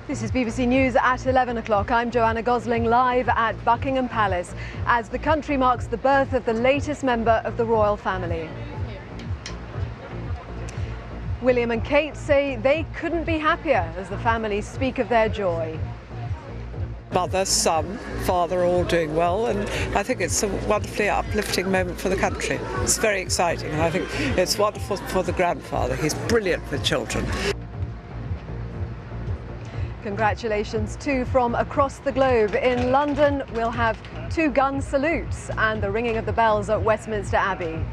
This is BBC News at 11 o'clock. I'm Joanna Gosling, live at Buckingham Palace as the country marks the birth of the latest member of the royal family. William and Kate say they couldn't be happier as the family speak of their joy. Mother, son, father are all doing well, and I think it's a wonderfully uplifting moment for the country. It's very exciting, and I think it's wonderful for the grandfather. He's brilliant with children. Congratulations too from across the globe. In London, we'll have 2 gun salutes and the ringing of the bells at Westminster Abbey.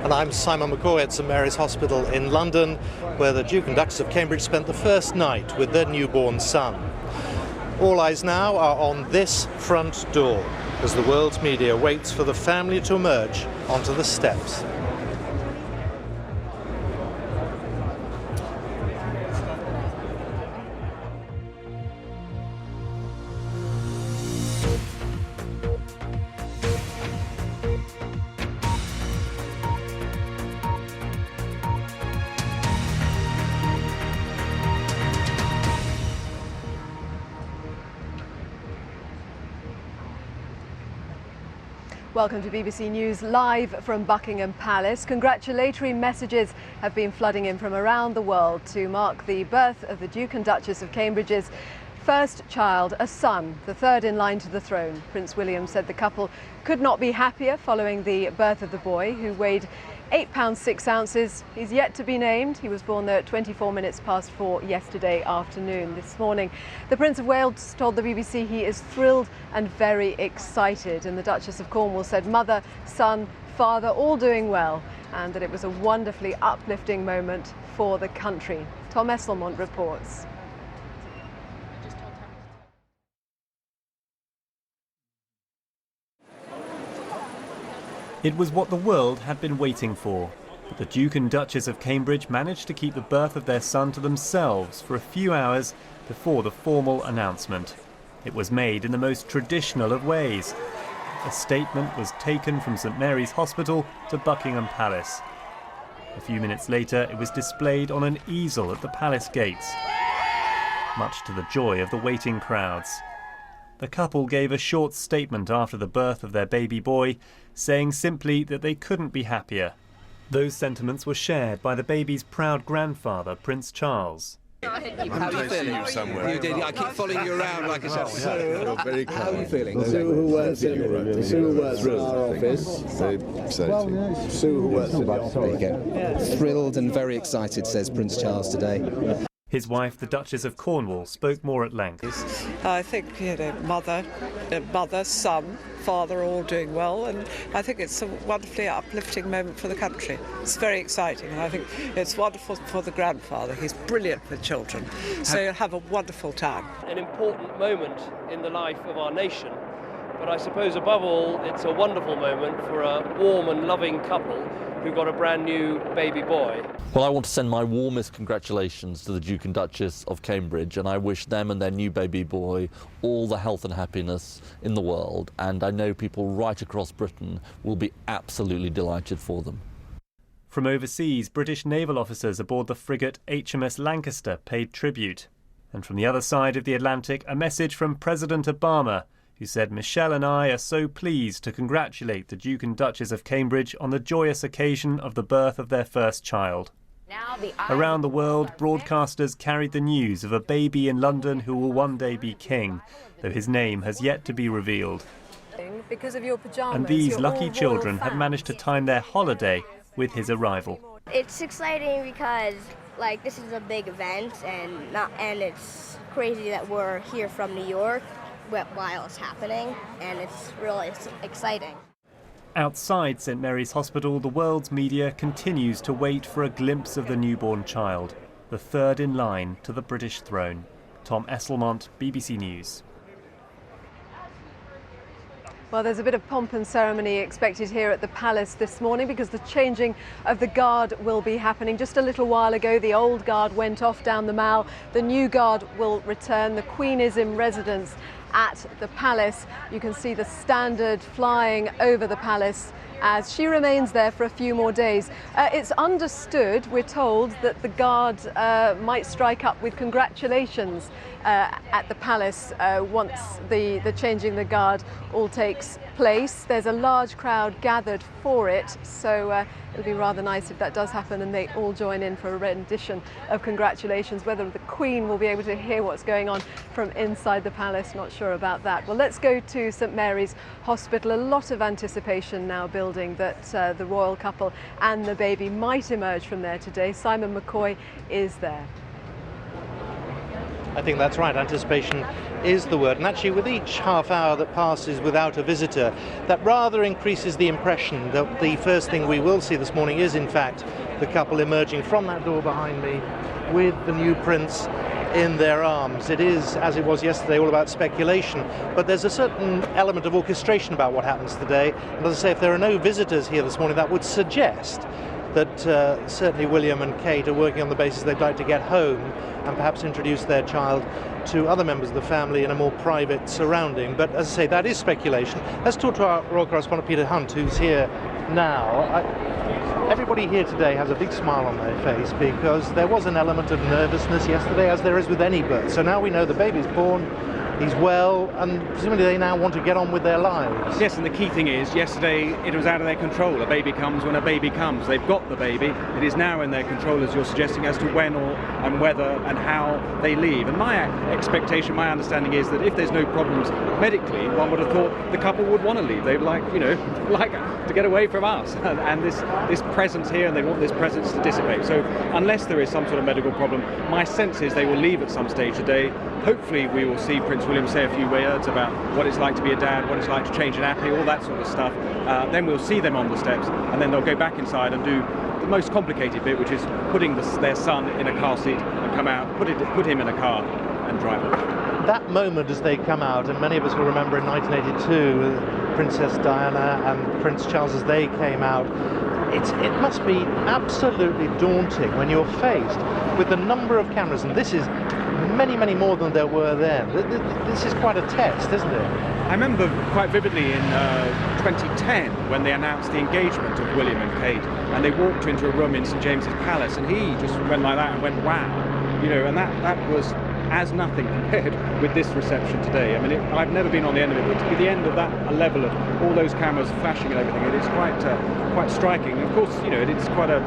And I'm Simon McCoy at St Mary's Hospital in London, where the Duke and Duchess of Cambridge spent the first night with their newborn son. All eyes now are on this front door as the world's media waits for the family to emerge onto the steps. Welcome to BBC News live from Buckingham Palace. Congratulatory messages have been flooding in from around the world to mark the birth of the Duke and Duchess of Cambridge's first child, a son, the third in line to the throne. Prince William said the couple could not be happier following the birth of the boy, who weighed 8 pounds 6 ounces. He's yet to be named. He was born at 24 minutes past 4 yesterday afternoon. This morning, the Prince of Wales told the BBC he is thrilled and very excited. And the Duchess of Cornwall said mother, son, father all doing well, and that it was a wonderfully uplifting moment for the country. Tom Esselmont reports. It was what the world had been waiting for, but the Duke and Duchess of Cambridge managed to keep the birth of their son to themselves for a few hours before the formal announcement. It was made in the most traditional of ways. A statement was taken from St Mary's Hospital to Buckingham Palace. A few minutes later, it was displayed on an easel at the palace gates, much to the joy of the waiting crowds. The couple gave a short statement after the birth of their baby boy, saying simply that they couldn't be happier. Those sentiments were shared by the baby's proud grandfather, Prince Charles. How are you feeling? You did. I keep following you around like a How are you feeling? Sue, who works in our office. Sue, who works in our office. There you go. Thrilled and very excited, says Prince Charles today. His wife, the Duchess of Cornwall, spoke more at length. I think, mother, son, father are all doing well, and I think it's a wonderfully uplifting moment for the country. It's very exciting, and I think it's wonderful for the grandfather. He's brilliant with children, so you'll have a wonderful time. An important moment in the life of our nation, but I suppose above all it's a wonderful moment for a warm and loving couple who got a brand new baby boy. Well, I want to send my warmest congratulations to the Duke and Duchess of Cambridge, and I wish them and their new baby boy all the health and happiness in the world, and I know people right across Britain will be absolutely delighted for them. From overseas, British naval officers aboard the frigate HMS Lancaster paid tribute. And from the other side of the Atlantic, a message from President Obama, who said, "Michelle and I are so pleased to congratulate the Duke and Duchess of Cambridge on the joyous occasion of the birth of their first child." Around the world, broadcasters carried the news of a baby in London who will one day be king, though his name has yet to be revealed. Because of your pajamas, and these lucky children have managed to time their holiday with his arrival. It's exciting because, this is a big event, and it's crazy that we're here from New York while it's happening, and it's really exciting. Outside St Mary's Hospital, the world's media continues to wait for a glimpse of the newborn child, the third in line to the British throne. Tom Esselmont, BBC News. Well, there's a bit of pomp and ceremony expected here at the palace this morning because the changing of the guard will be happening. Just a little while ago, the old guard went off down the Mall. The new guard will return. The Queen is in residence at the palace. You can see the standard flying over the palace as she remains there for a few more days. It's understood, we're told, that the Guard might strike up with congratulations at the palace once the changing the Guard all takes place. There's a large crowd gathered for it, so it'll be rather nice if that does happen and they all join in for a rendition of congratulations. Whether the Queen will be able to hear what's going on from inside the palace, not sure about that. Well, let's go to St Mary's Hospital. A lot of anticipation now building that the royal couple and the baby might emerge from there today. Simon McCoy is there. I think that's right. Anticipation is the word. And actually, with each half hour that passes without a visitor, that rather increases the impression that the first thing we will see this morning is, in fact, the couple emerging from that door behind me with the new prince in their arms. It is, as it was yesterday, all about speculation, but there's a certain element of orchestration about what happens today. And as I say, if there are no visitors here this morning, that would suggest that certainly William and Kate are working on the basis they'd like to get home and perhaps introduce their child to other members of the family in a more private surrounding. But as I say, that is speculation. Let's talk to our royal correspondent Peter Hunt, who's here now. Everybody here today has a big smile on their face because there was an element of nervousness yesterday, as there is with any birth. So now we know the baby's born, he's well, and presumably they now want to get on with their lives. Yes, and the key thing is, yesterday it was out of their control. A baby comes when a baby comes. They've got the baby. It is now in their control, as you're suggesting, as to when and whether and how they leave. And my expectation, my understanding is that if there's no problems medically, one would have thought the couple would want to leave. They'd like to get away from us and this presence here, and they want this presence to dissipate. So unless there is some sort of medical problem, my sense is they will leave at some stage today. Hopefully we will see Prince William say a few words about what it's like to be a dad, what it's like to change a nappy, all that sort of stuff. Then we'll see them on the steps, and then they'll go back inside and do the most complicated bit, which is putting their son in a car seat and come out, put him in a car and drive off. That moment as they come out, and many of us will remember in 1982, Princess Diana and Prince Charles as they came out, it must be absolutely daunting when you're faced with the number of cameras, and this is many, many more than there were then. This is quite a test, isn't it? I remember quite vividly in 2010 when they announced the engagement of William and Kate, and they walked into a room in St James's Palace, and he just went like that and went, wow, and that was as nothing compared with this reception today. I mean, I've never been on the end of it, but to be the end of that, a level of all those cameras flashing and everything, it is quite striking. And of course, it's quite a,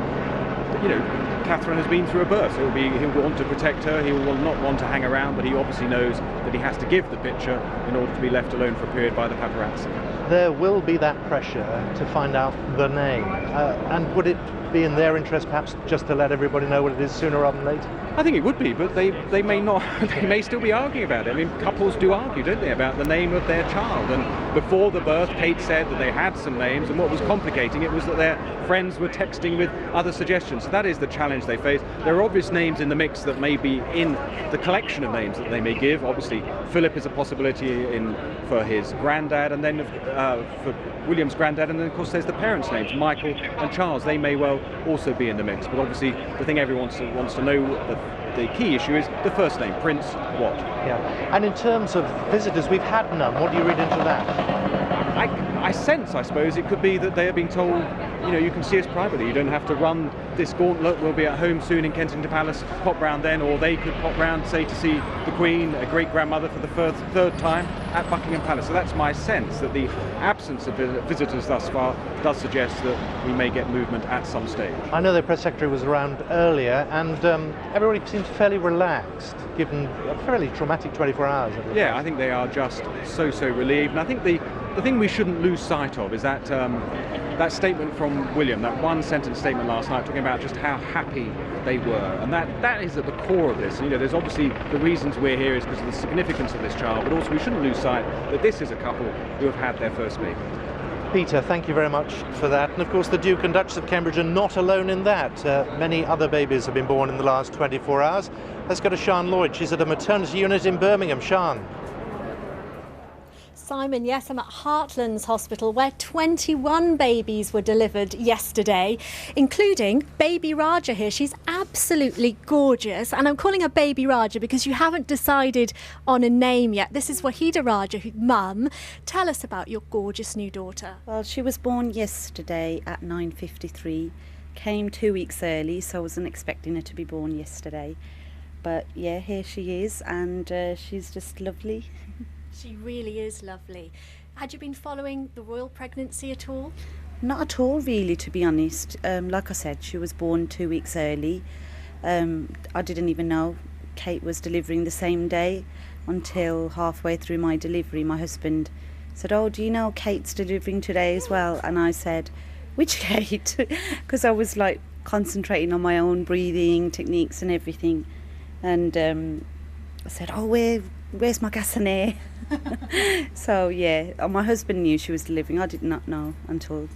Catherine has been through a birth, so he'll want to protect her, he will not want to hang around, but he obviously knows that he has to give the picture in order to be left alone for a period by the paparazzi. There will be that pressure to find out the name, and would it be in their interest perhaps just to let everybody know what it is sooner rather than later? I think it would be, but they may not. They may still be arguing about it. I mean, couples do argue, don't they, about the name of their child. And before the birth, Kate said that they had some names, and what was complicating it was that their friends were texting with other suggestions. So that is the challenge they face. There are obvious names in the mix that may be in the collection of names that they may give. Obviously, Philip is a possibility for his granddad, and then for William's granddad, and then of course there's the parents' names, Michael and Charles. They may well also be in the mix. But obviously, the thing everyone wants to know, the key issue is the first name, Prince what? Yeah. And in terms of visitors, we've had none. What do you read into that? I sense, I suppose, it could be that they are being told, you can see us privately. You don't have to run this gauntlet. We'll be at home soon in Kensington Palace. Pop round then, or they could pop round, say, to see the Queen, a great-grandmother, for the third time at Buckingham Palace. So that's my sense, that the absence of visitors thus far does suggest that we may get movement at some stage. I know the press secretary was around earlier, and everybody seems fairly relaxed, given a fairly traumatic 24 hours. Yeah, I think they are just so relieved. And I think the thing we shouldn't lose sight of is that that statement from William, that one-sentence statement last night, talking about just how happy they were, and that is at the core of this. There's obviously the reasons we're here is because of the significance of this child, but also we shouldn't lose sight that this is a couple who have had their first baby. Peter, thank you very much for that. And of course the Duke and Duchess of Cambridge are not alone in that. Many other babies have been born in the last 24 hours. Let's go to Sian Lloyd. She's at a maternity unit in Birmingham. Sian. Simon, yes, I'm at Heartlands Hospital where 21 babies were delivered yesterday, including baby Raja here. She's absolutely gorgeous, and I'm calling her baby Raja because you haven't decided on a name yet. This is Wahida Raja, Mum. Tell us about your gorgeous new daughter. Well, she was born yesterday at 9:53, came 2 weeks early, so I wasn't expecting her to be born yesterday. But yeah, here she is, and she's just lovely. She really is lovely. Had you been following the royal pregnancy at all? Not at all, really, to be honest. Like I said, she was born 2 weeks early. I didn't even know Kate was delivering the same day until halfway through my delivery. My husband said, "Oh, do you know Kate's delivering today as well?" And I said, "Which Kate?" Because I was like concentrating on my own breathing techniques and everything. And I said, "Oh, where's my gas and air?" So yeah, my husband knew she was delivering. I did not know until.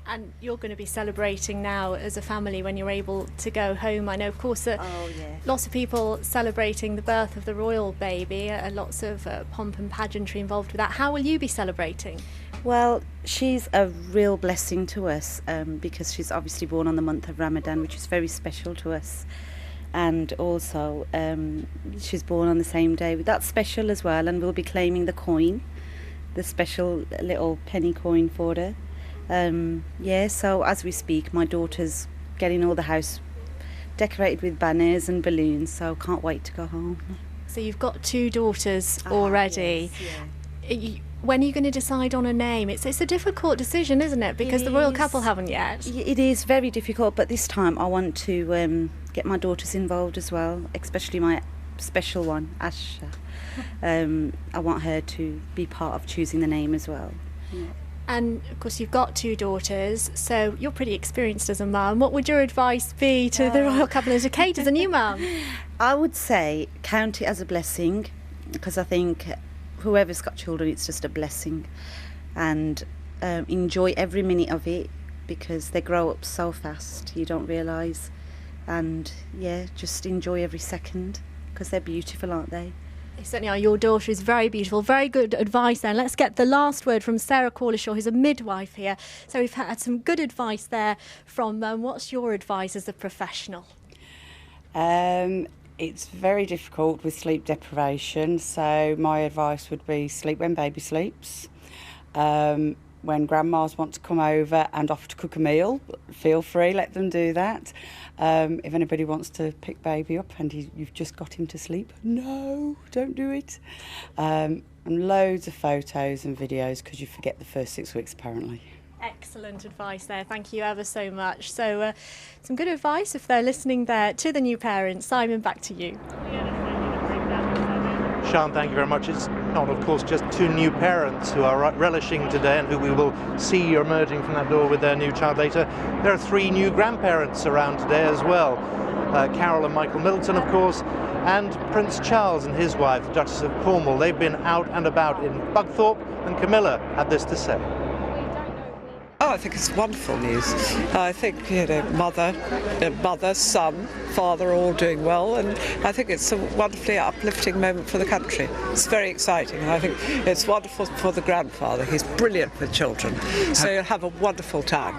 And you're going to be celebrating now as a family when you're able to go home. I know, of course, lots of people celebrating the birth of the royal baby, lots of pomp and pageantry involved with that. How will you be celebrating? Well, she's a real blessing to us because she's obviously born on the month of Ramadan, which is very special to us. And also she's born on the same day. That's special as well, and we'll be claiming the coin, the special little penny coin for her. So as we speak, my daughter's getting all the house decorated with banners and balloons, so can't wait to go home. So you've got 2 daughters already. Yes, When are you going to decide on a name? It's a difficult decision, isn't it? Because the royal couple haven't yet. It is very difficult, but this time I want to get my daughters involved as well, especially my special one, Asha. I want her to be part of choosing the name as well. Yeah. And of course you've got 2 daughters, so you're pretty experienced as a mum. What would your advice be to the royal couple and to Kate as a new mum? I would say count it as a blessing, because I think whoever's got children, it's just a blessing, and enjoy every minute of it because they grow up so fast you don't realise, and yeah, just enjoy every second because they're beautiful, aren't they? They certainly are. Your daughter is very beautiful. Very good advice then. Let's get the last word from Sarah Corlishaw, who's a midwife here. So we've had some good advice there from what's your advice as a professional? It's very difficult with sleep deprivation, so my advice would be sleep when baby sleeps. When grandmas want to come over and offer to cook a meal, feel free, let them do that. If anybody wants to pick baby up and you've just got him to sleep, no, don't do it. And loads of photos and videos because you forget the first 6 weeks apparently. Excellent advice there. Thank you ever so much. So some good advice if they're listening there to the new parents. Simon, back to you. Sian, thank you very much. It's not, of course, just 2 new parents who are relishing today and who we will see emerging from that door with their new child later. There are 3 new grandparents around today as well. Carol and Michael Middleton, of course, and Prince Charles and his wife, the Duchess of Cornwall. They've been out and about in Bugthorpe, and Camilla had this to say. Oh, I think it's wonderful news. I think, mother, son, father all doing well, and I think it's a wonderfully uplifting moment for the country. It's very exciting, and I think it's wonderful for the grandfather. He's brilliant with children, so you'll have a wonderful time.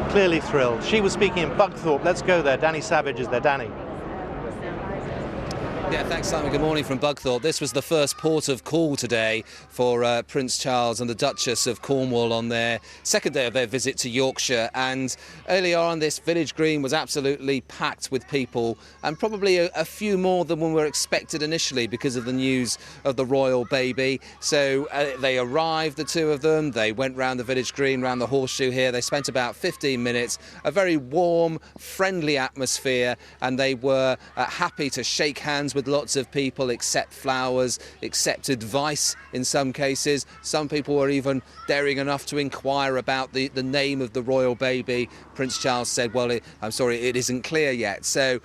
Clearly thrilled. She was speaking in Bugthorpe. Let's go there. Danny Savage is there. Danny. Yeah, thanks, Simon. Good morning from Bugthorpe. This was the first port of call today for Prince Charles and the Duchess of Cornwall on their second day of their visit to Yorkshire. And earlier on, this village green was absolutely packed with people, and probably a few more than we were expected initially because of the news of the royal baby. So they arrived, the 2 of them. They went round the village green, round the horseshoe here. They spent about 15 minutes, a very warm, friendly atmosphere, and they were happy to shake hands with lots of people, accept flowers, accept advice in some cases. Some people were even daring enough to inquire about the name of the royal baby. Prince Charles said, well, I'm sorry, it isn't clear yet. So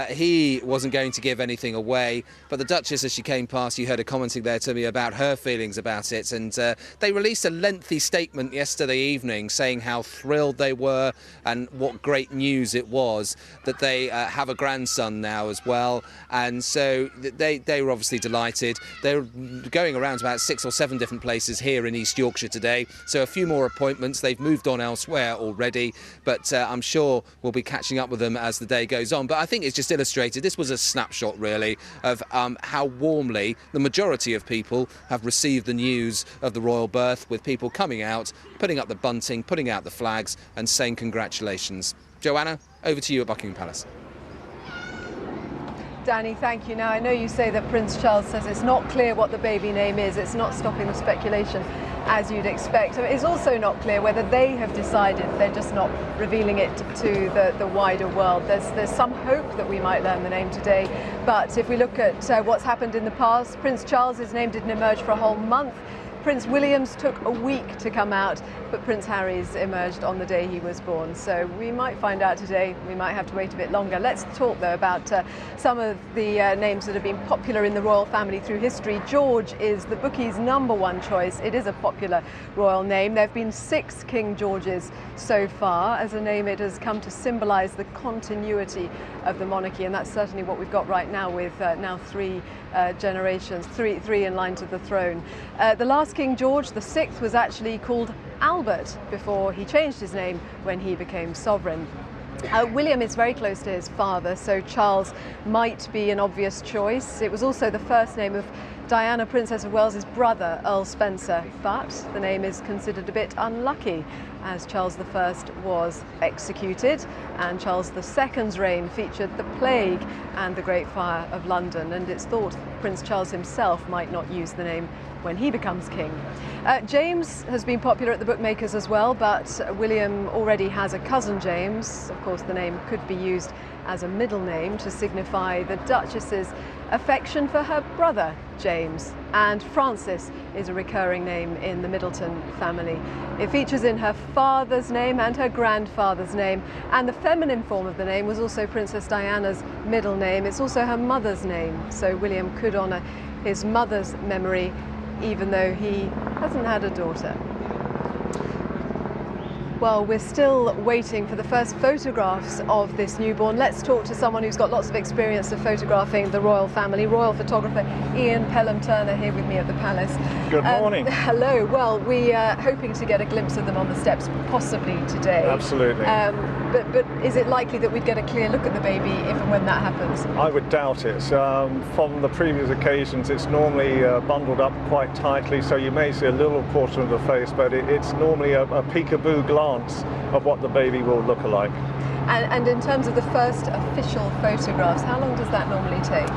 he wasn't going to give anything away. But the Duchess, as she came past, you heard her commenting there to me about her feelings about it. And they released a lengthy statement yesterday evening saying how thrilled they were and what great news it was that they have a grandson now as well. And so So they were obviously delighted. They're going around to about 6 or 7 different places here in East Yorkshire today. So a few more appointments. They've moved on elsewhere already, but I'm sure we'll be catching up with them as the day goes on. But I think it's just illustrated. This was a snapshot, really, of how warmly the majority of people have received the news of the royal birth, with people coming out, putting up the bunting, putting out the flags and saying congratulations. Joanna, over to you at Buckingham Palace. Danny, thank you. Now, I know you say that Prince Charles says it's not clear what the baby name is. It's not stopping the speculation, as you'd expect. It's also not clear whether they have decided. They're just not revealing it to the wider world. There's some hope that we might learn the name today. But if we look at what's happened in the past, Prince Charles's name didn't emerge for a whole month. Prince William's took a week to come out, but Prince Harry's emerged on the day he was born. So we might find out today. We might have to wait a bit longer. Let's talk, though, about some of the names that have been popular in the royal family through history. George is the bookies' #1 choice. It is a popular royal name. There have been 6 King Georges so far. As a name, it has come to symbolise the continuity of the monarchy, and that's certainly what we've got right now, with now 3 generations, three in line to the throne. The last King George, the 6th, was actually called Albert before he changed his name when he became sovereign. William is very close to his father, so Charles might be an obvious choice. It was also the first name of Diana, Princess of Wales's brother, Earl Spencer, but the name is considered a bit unlucky, as Charles I was executed, and Charles II's reign featured the plague and the Great Fire of London, and it's thought Prince Charles himself might not use the name when he becomes king. James has been popular at the bookmakers as well, but William already has a cousin James. Of course, the name could be used as a middle name to signify the Duchess's affection for her brother James. And Frances is a recurring name in the Middleton family. It features in her father's name and her grandfather's name, and the feminine form of the name was also Princess Diana's middle name. It's also her mother's name, so William could honour his mother's memory even though he hasn't had a daughter. Well, we're still waiting for the first photographs of this newborn. Let's talk to someone who's got lots of experience of photographing the royal family, royal photographer Ian Pelham-Turner, here with me at the palace. Good morning. Hello. Well, we are hoping to get a glimpse of them on the steps, possibly today. Absolutely. But is it likely that we'd get a clear look at the baby if and when that happens? I would doubt it. From the previous occasions, it's normally bundled up quite tightly, so you may see a little portion of the face, but it's normally a peekaboo glance of what the baby will look like. And in terms of the first official photographs, how long does that normally take?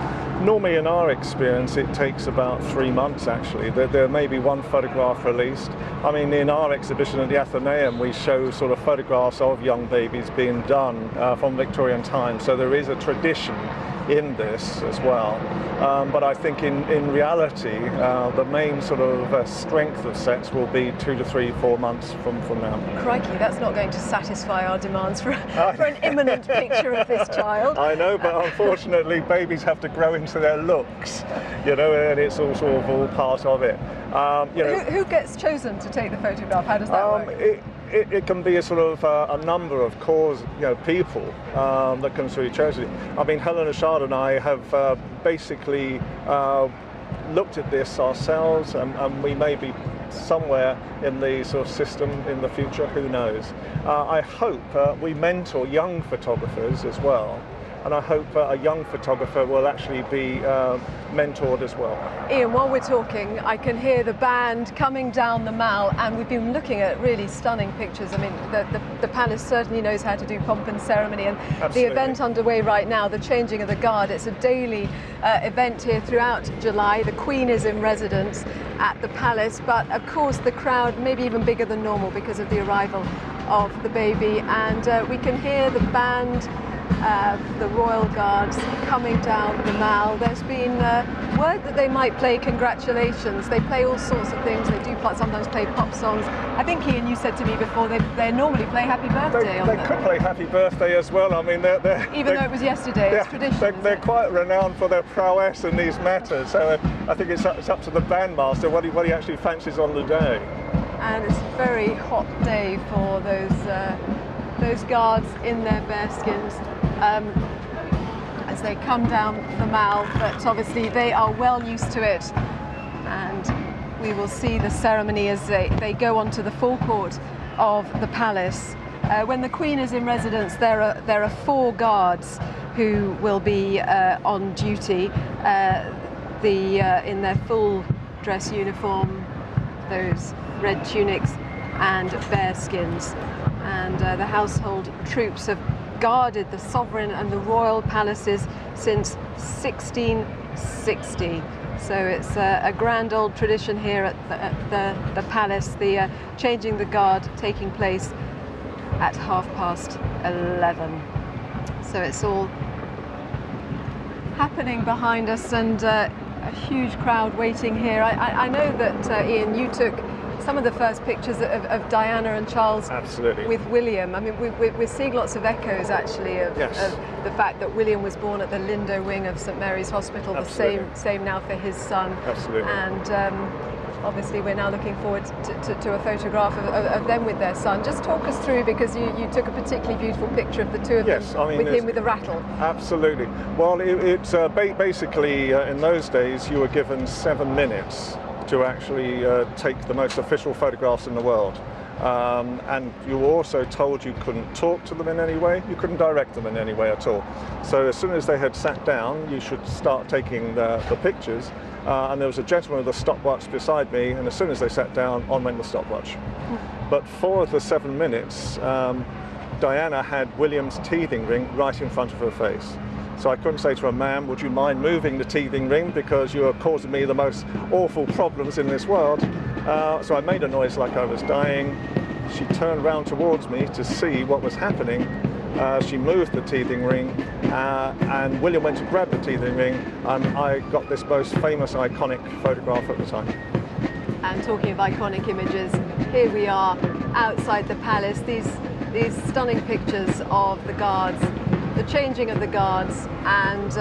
Normally, in our experience, it takes about 3 months, actually. There may be one photograph released. I mean, in our exhibition at the Athenaeum, we show sort of photographs of young babies being done from Victorian times, so there is a tradition in this as well. But I think in reality, the main sort of strength of sets will be 2 to 3, 4 months from now. Crikey, that's not going to satisfy our demands for an imminent picture of this child. I know, but unfortunately, babies have to grow into their looks, you know, and it's all sort of all part of it. You know, who gets chosen to take the photograph? How does that work? It can be a sort of a number of people that can be chosen. I mean, Helena Shard and I have basically looked at this ourselves, and we may be somewhere in the sort of system in the future, who knows. I hope we mentor young photographers as well, and I hope a young photographer will actually be mentored as well. Ian, while we're talking, I can hear the band coming down the Mall, and we've been looking at really stunning pictures. I mean, the palace certainly knows how to do pomp and ceremony, and Absolutely. The event underway right now, the changing of the guard, it's a daily event here throughout July. The Queen is in residence at the palace, but of course the crowd may be even bigger than normal because of the arrival of the baby, and we can hear the band, the royal guards coming down the Mall. There's been word that they might play congratulations. They play all sorts of things. They do sometimes play pop songs. I think, Ian, you said to me before, they normally play Happy Birthday. They could play Happy Birthday as well. I mean, even though it was yesterday, it's tradition. They're quite renowned for their prowess in these matters. So I think it's up to the bandmaster what he actually fancies on the day. And it's a very hot day for those guards in their bearskins. as they come down the mall, but obviously they are well used to it. And we will see the ceremony as they go onto the forecourt of the palace. When the Queen is in residence, there are 4 guards who will be on duty, in their full dress uniform, those red tunics and bearskins. And the household troops have guarded the sovereign and the royal palaces since 1660. So it's a grand old tradition here at the palace, the changing the guard taking place at 11:30. So it's all happening behind us, and a huge crowd waiting here. I know that, Ian, you took some of the first pictures of Diana and Charles. Absolutely. With William. I mean, we're seeing lots of echoes, actually, of the fact that William was born at the Lindo wing of St Mary's Hospital. Absolutely. The same now for his son. Absolutely. And obviously we're now looking forward to a photograph of them with their son. Just talk us through, because you took a particularly beautiful picture of the two of them, with him with a rattle. Absolutely. Well, it's basically in those days you were given 7 minutes to actually take the most official photographs in the world. And you were also told you couldn't talk to them in any way, you couldn't direct them in any way at all. So as soon as they had sat down, you should start taking the pictures. And there was a gentleman with a stopwatch beside me, and as soon as they sat down, on went the stopwatch. But 4 of the 7 minutes, Diana had William's teething ring right in front of her face. So I couldn't say to her, "Ma'am, would you mind moving the teething ring, because you are causing me the most awful problems in this world." So I made a noise like I was dying. She turned round towards me to see what was happening. She moved the teething ring, and William went to grab the teething ring, and I got this most famous, iconic photograph at the time. And talking of iconic images, here we are outside the palace. These stunning pictures of the guards, the changing of the guards, and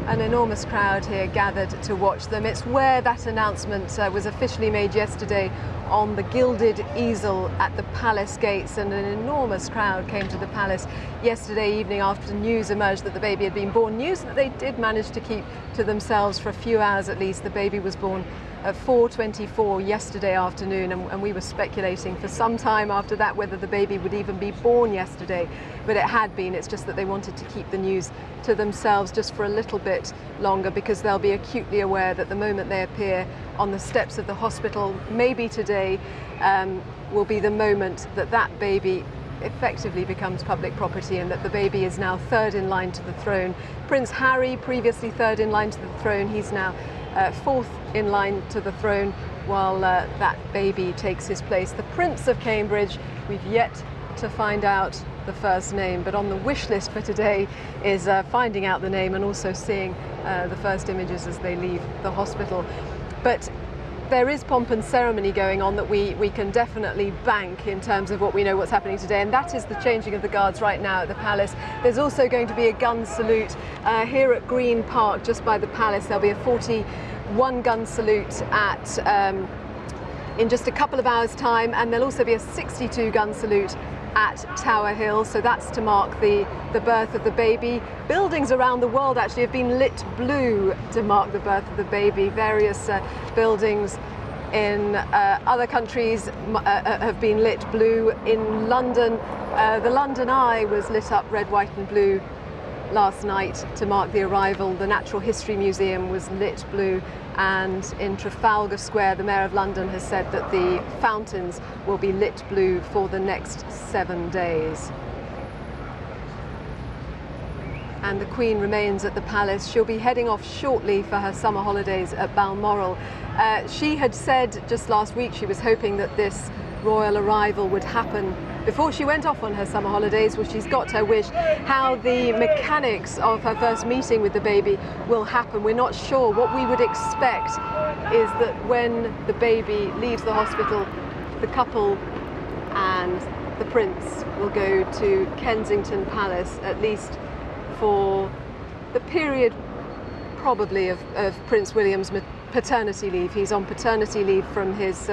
an enormous crowd here gathered to watch them. It's where that announcement was officially made yesterday, on the gilded easel at the palace gates, and an enormous crowd came to the palace yesterday evening after news emerged that the baby had been born. News that they did manage to keep to themselves for a few hours at least. The baby was born at 4:24 yesterday afternoon, and we were speculating for some time after that whether the baby would even be born yesterday, but it had been. It's just that they wanted to keep the news to themselves just for a little bit longer, because they'll be acutely aware that the moment they appear on the steps of the hospital, maybe today, will be the moment that that baby effectively becomes public property, and that the baby is now 3rd in line to the throne. Prince Harry, previously 3rd in line to the throne, he's now 4th in line to the throne, while that baby takes his place. The Prince of Cambridge, we've yet to find out the first name, but on the wish list for today is finding out the name and also seeing the first images as they leave the hospital. But there is pomp and ceremony going on that we can definitely bank in terms of what we know what's happening today, and that is the changing of the guards right now at the palace. There's also going to be a gun salute here at Green Park, just by the palace. There'll be a 41 gun salute in just a couple of hours' time, and there'll also be a 62 gun salute at Tower Hill, so that's to mark the birth of the baby. Buildings around the world actually have been lit blue to mark the birth of the baby. Various buildings in other countries have been lit blue. In London, the London Eye was lit up red, white and blue last night to mark the arrival. The Natural History Museum was lit blue, and in Trafalgar Square, the Mayor of London has said that the fountains will be lit blue for the next 7 days. And the Queen remains at the palace. She'll be heading off shortly for her summer holidays at Balmoral. She had said just last week she was hoping that this royal arrival would happen before she went off on her summer holidays. Well, she's got her wish. How the mechanics of her first meeting with the baby will happen, we're not sure. What we would expect is that when the baby leaves the hospital, the couple and the prince will go to Kensington Palace, at least for the period probably of Prince William's paternity leave. He's on paternity leave from his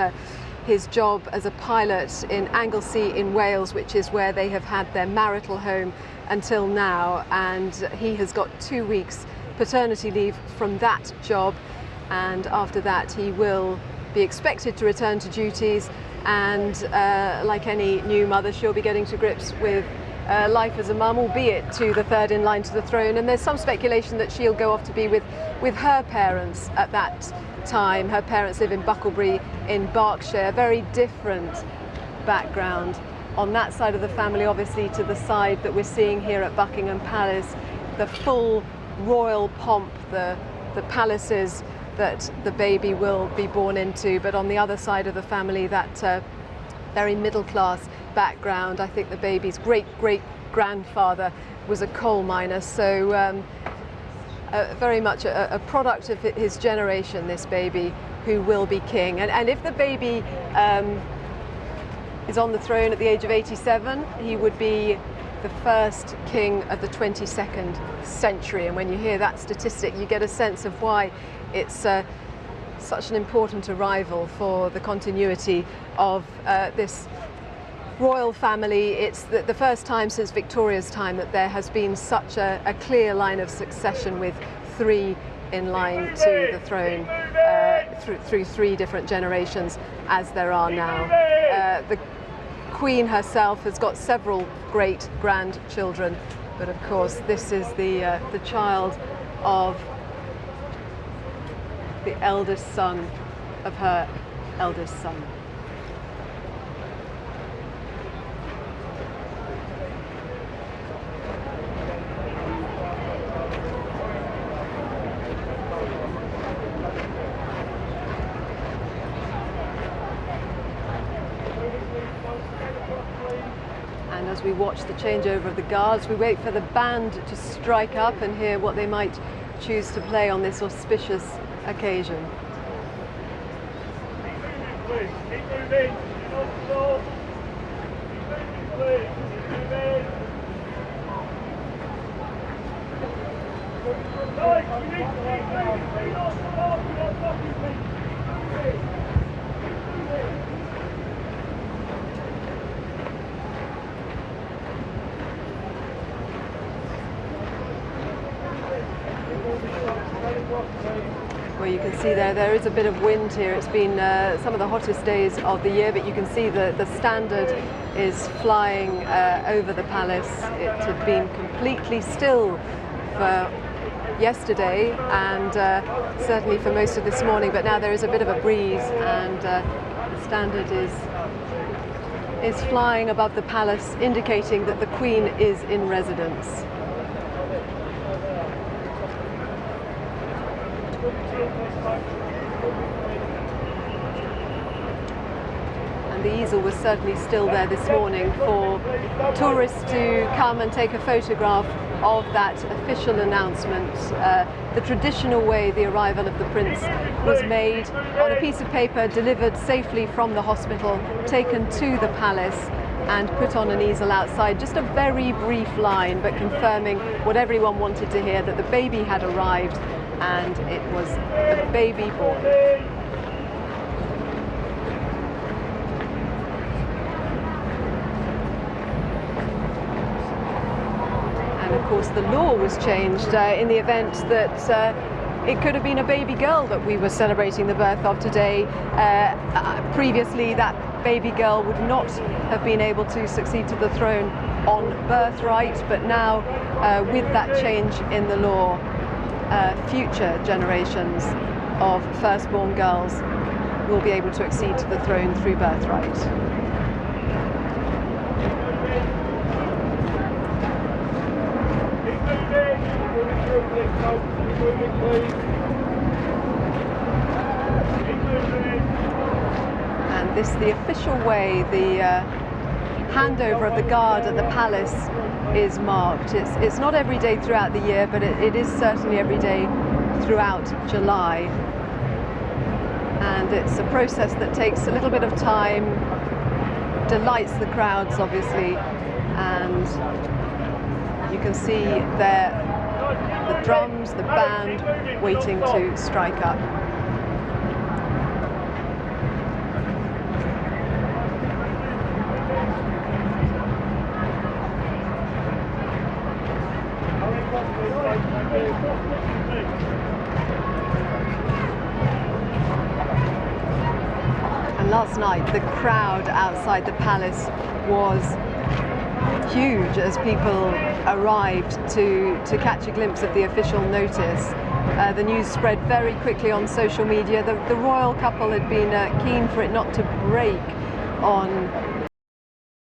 his job as a pilot in Anglesey in Wales, which is where they have had their marital home until now, and he has got 2 weeks paternity leave from that job, and after that he will be expected to return to duties, and like any new mother, she'll be getting to grips with life as a mum, albeit to the third in line to the throne. And there's some speculation that she'll go off to be with her parents at that time. Her parents live in Bucklebury in Berkshire, very different background on that side of the family, obviously, to the side that we're seeing here at Buckingham Palace, the full royal pomp, the palaces that the baby will be born into. But on the other side of the family, that very middle class background. I think the baby's great-great-grandfather was a coal miner, so very much a product of his generation, this baby, who will be king. And if the baby is on the throne at the age of 87, he would be the first king of the 22nd century. And when you hear that statistic, you get a sense of why it's such an important arrival for the continuity of this royal family. It's the first time since Victoria's time that there has been such a clear line of succession, with 3 in line to the throne through 3 different generations, as there are now. The Queen herself has got several great grandchildren, but of course this is the child of the eldest son of her eldest son. And as we watch the changeover of the guards, we wait for the band to strike up and hear what they might choose to play on this auspicious occasion. Well, you can see there is a bit of wind here. It's been some of the hottest days of the year, but you can see the standard is flying over the palace. It had been completely still for yesterday and certainly for most of this morning, but now there is a bit of a breeze, and the standard is flying above the palace, indicating that the Queen is in residence. And the easel was certainly still there this morning for tourists to come and take a photograph of that official announcement. The traditional way the arrival of the Prince was made on a piece of paper, delivered safely from the hospital, taken to the palace and put on an easel outside. Just a very brief line, but confirming what everyone wanted to hear, that the baby had arrived and it was a baby boy. And of course the law was changed in the event that it could have been a baby girl that we were celebrating the birth of today. Previously that baby girl would not have been able to succeed to the throne on birthright, but now with that change in the law, future generations of firstborn girls will be able to accede to the throne through birthright. And this, the official way the handover of the guard at the palace is marked. It's not every day throughout the year, but it is certainly every day throughout July. And it's a process that takes a little bit of time, delights the crowds obviously, and you can see there the drums, the band waiting to strike up. And last night, the crowd outside the palace was huge as people arrived to catch a glimpse of the official notice. The news spread very quickly on social media. The royal couple had been keen for it not to break on